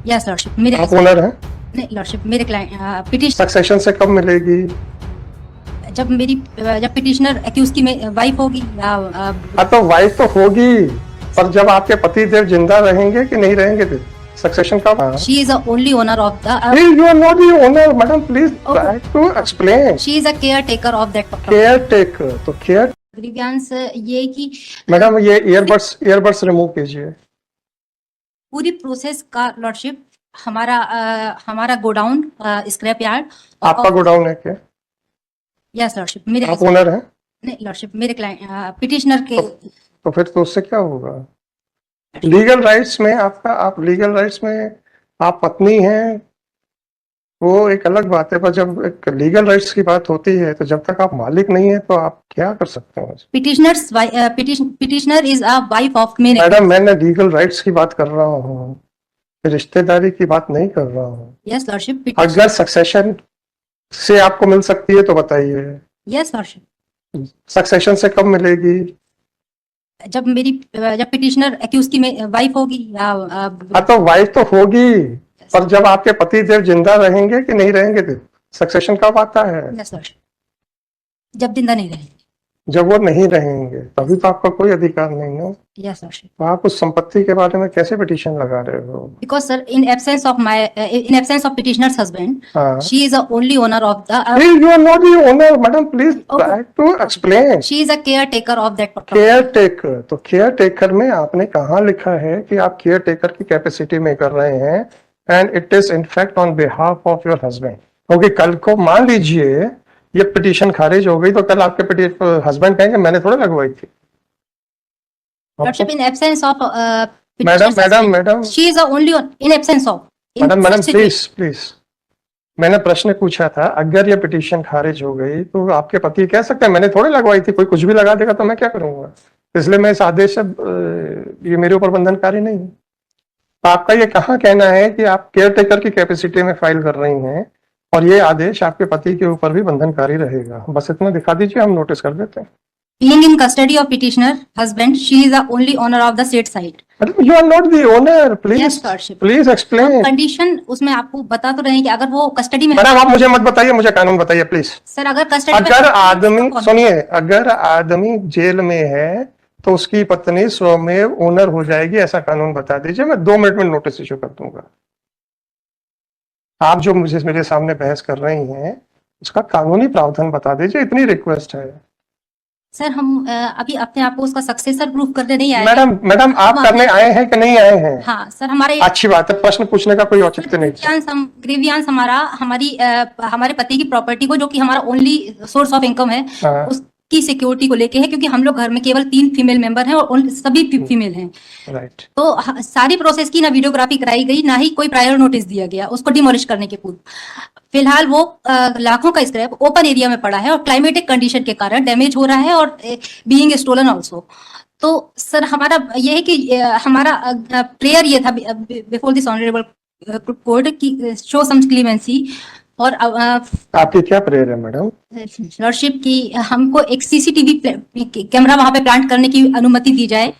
Yes lordship मेरे आप owner हैं? नहीं लॉर्डशिप मेरे क्लाइंट पिटिशन सक्सेशन से कब मिलेगी? जब पिटिशनर एक्यूज की वाइफ होगी या हाँ तो वाइफ तो होगी, पर जब आपके पति देव जिंदा रहेंगे कि नहीं रहेंगे सक्सेशन कब? She is the only owner of the Please, you are not the owner, madam. Please try to explain. She is a care taker of that Caretaker, तो केयर। ग्रीवियंस ये कि मैडम ये ईयरबड्स रिमूव कीजिए। पूरी process का lordship हमारा godown scrap yard आपका godown है क्या? यस लॉर्डशिप मेरे आप ओनर हैं? नहीं लॉर्डशिप मेरे क्लाइंट पिटिशनर के तो फिर तो उससे क्या होगा? लीगल राइट्स में आप लीगल राइट्स में आप पत्नी हैं, वो एक अलग बात है, पर जब एक लीगल राइट्स की बात होती है तो जब तक आप मालिक नहीं है तो आप क्या कर सकते हैं? Petitioner is a wife of मेरे। मैडम मैंने लीगल राइट्स की बात कर रहा हूँ, रिश्तेदारी की बात नहीं कर रहा हूँ। यस लॉर्डशिप अगर सक्सेशन से आपको मिल सकती है तो बताइए। यस लॉर्डशिप सक्सेशन से कब मिलेगी? जब पिटिशनर एक्यूज की वाइफ होगी या हाँ तो वाइफ तो होगी, पर जब आपके पति देव जिंदा रहेंगे कि नहीं रहेंगे सक्सेशन कब आता है? यस लॉर्डशिप जब जिंदा नहीं रहेंगे। जब वो नहीं रहेंगे तभी तो आपका कोई अधिकार नहीं है। यस लॉर्डशिप तो आप उस संपत्ति के बारे में कैसे पिटीशन लगा रहे हो? Because sir in absence of petitioner's husband हाँ। She is the only owner of the Please, you are not the owner, madam. Please try to explain. She is a care taker of that care taker, तो care taker में आपने कहाँ लिखा है कि आप care taker की capacity में कर रहे हैं? And it is in fact on behalf of your husband. क्योंकि कल को मान लीजिए ये पिटीशन खारिज हो गई तो कल आपके हस्बैंड कहेंगे मैंने थोड़ा लगवाई थी। Lordship in absence of madam she is the only in absence of madam please मैंने प्रश्न पूछा था, अगर ये पिटीशन खारिज हो गई तो आपके पति कह सकते हैं मैंने थोड़ी लगवाई थी, कोई कुछ भी लगा देगा तो मैं क्या करूंगा? इसलिए मैं इस आदेश से ये मेरे ऊपर बंधनकारी नहीं है। तो आपका ये कहाँ कहना है कि आप केयर टेकर की कैपेसिटी में फाइल कर रही हैं और ये आदेश आपके पति के ऊपर भी बंधनकारी रहेगा? बस इतना दिखा दीजिए, हम नोटिस कर देते हैं। Being in custody of petitioner husband, she is the only owner of the said site. You are not the owner. Please, Yes, lordship. Please explain. Condition उसमें आपको बता तो रहे हैं कि अगर वो कस्टडी में मैडम आप मुझे मत बताइए, मुझे कानून बताइए प्लीज। सर अगर कस्टडी अगर आदमी सुनिए, अगर आदमी जेल में है तो उसकी पत्नी स्वमेव ओनर हो जाएगी, ऐसा कानून बता दीजिए, मैं 2 मिनट में नोटिस इशू कर दूंगा। आप जो मुझे मेरे सामने बहस कर रही हैं उसका कानूनी प्रावधान बता दीजिए, इतनी रिक्वेस्ट है। सर हम अभी अपने आप को उसका सक्सेसर प्रूफ करने नहीं आए। मैडम आप करने आए हैं कि नहीं आए हैं? हाँ सर हमारे अच्छी बात है, प्रश्न पूछने का कोई औचित्य नहीं। ग्रीवियंस हमारे पति की प्रॉपर्टी को जो कि हमारा ओनली सोर्स ऑफ इनकम है उसकी सिक्योरिटी को लेके है, क्योंकि हम लोग घर में केवल 3 फीमेल मेंबर हैं और सभी फीमेल हैं। राइट। तो सारी प्रोसेस की ना वीडियोग्राफी कराई गई, ना ही कोई प्रायर नोटिस दिया गया उसको डिमोलिश करने के पूर्व। फिलहाल वो लाखों का स्क्रैप ओपन एरिया में पड़ा है और क्लाइमेटिक कंडीशन के कारण डैमेज हो रहा है और बीइंग स्टोलन आल्सो। तो सर हमारा ये है कि हमारा प्रेयर ये था बिफोर दिस ऑनरेबल कोर्ट की शो सम क्लीमेंसी। और आपकी क्या प्रेयर है मैडम? लॉर्डशिप की हमको एक सीसीटीवी कैमरा वहां पे प्लांट करने की अनुमति दी जाए।